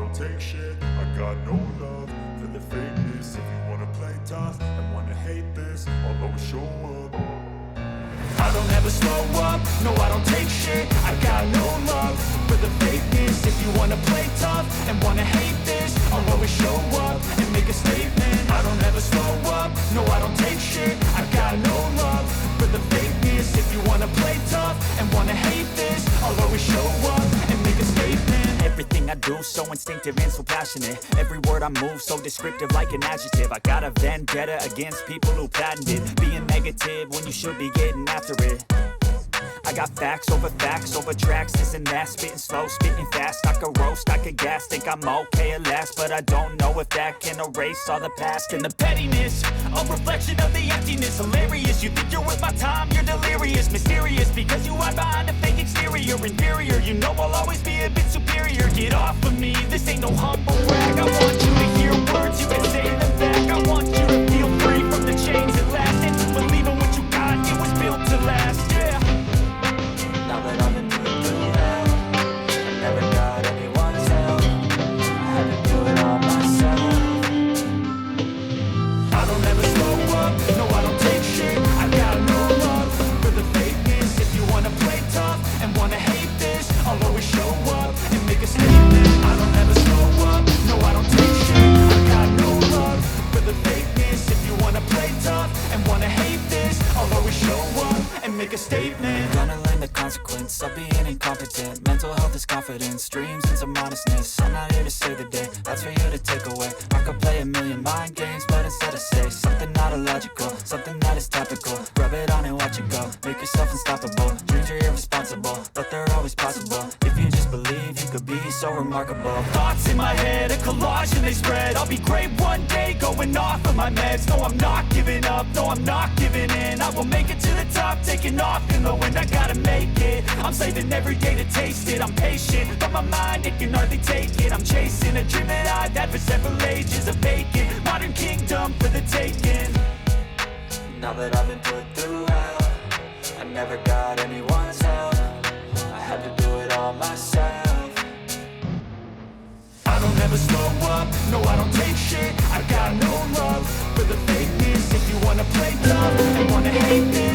don't take shit. I got no love for the fakeness. If you wanna play tough and wanna hate this, I'll always show up. I don't ever slow up, no I don't take shit. I got no love for the fakeness. If you wanna play tough and wanna hate this, I'll always show up and make a statement. I don't ever slow up, no I don't take shit. I got no love for the fakeness. If you wanna play tough and wanna hate this, I'll always show up and make a statement. Everything I do so instinctive and so passionate. Every word I move so descriptive like an adjective. I got a vendetta against people who patented being negative when you should be getting after it. I got facts over tracks, this and that. Spitting slow, spitting fast. I could roast, I could gas. Think I'm okay at last, but I don't know if that can erase all the past. And the pettiness, a reflection of the emptiness. Hilarious, you think you're worth my time, you're delirious. Mysterious, because you hide behind a fake exterior. Inferior, you know I'll always be a bit superior. Get off of me, this ain't no humble brag. I want you to hear words, you can say them back. I want you to feel free from the chains at last. And to believe in what you got, it was built to last, yeah. Now that I've been through hell, I never got anyone's help. I had to do it all myself. I don't ever slow up, no I don't take shit. I got no love for the fakeness. If you wanna play tough and wanna hate this, I'll always show up and make a statement. I don't ever slow up, no I don't take shit. I got no love for the fakeness. If you wanna play tough and wanna hate this, I'll always show up and make a statement. Gonna learn the consequence of being incompetent. Mental health is confidence, dreams and some honestness. I'm not here to save the day, that's for you to take away. I could play a million mind games, but instead I say something not illogical, something that is topical. Rub it on and watch it go, make yourself unstoppable. Dreams are irresponsible, but they're always possible. If you just believe, you could be so remarkable. Thoughts in my head, a collage and they spread. I'll be great one day, going off of my meds. No, I'm not giving up, no, I'm not giving in. I will make it to the top, taking off in the wind. I gotta make it, I'm saving every day to taste it. I'm patient, but my mind, it can hardly take it. I'm chasing a dream that I've had for several ages. A vacant, modern kingdom for the taking. Now that I've been put through hell, I never got anyone's help. I had to do it all myself. I don't ever slow up, no I don't take shit. I got no love for the fakeness. If you wanna play tough and wanna hate this,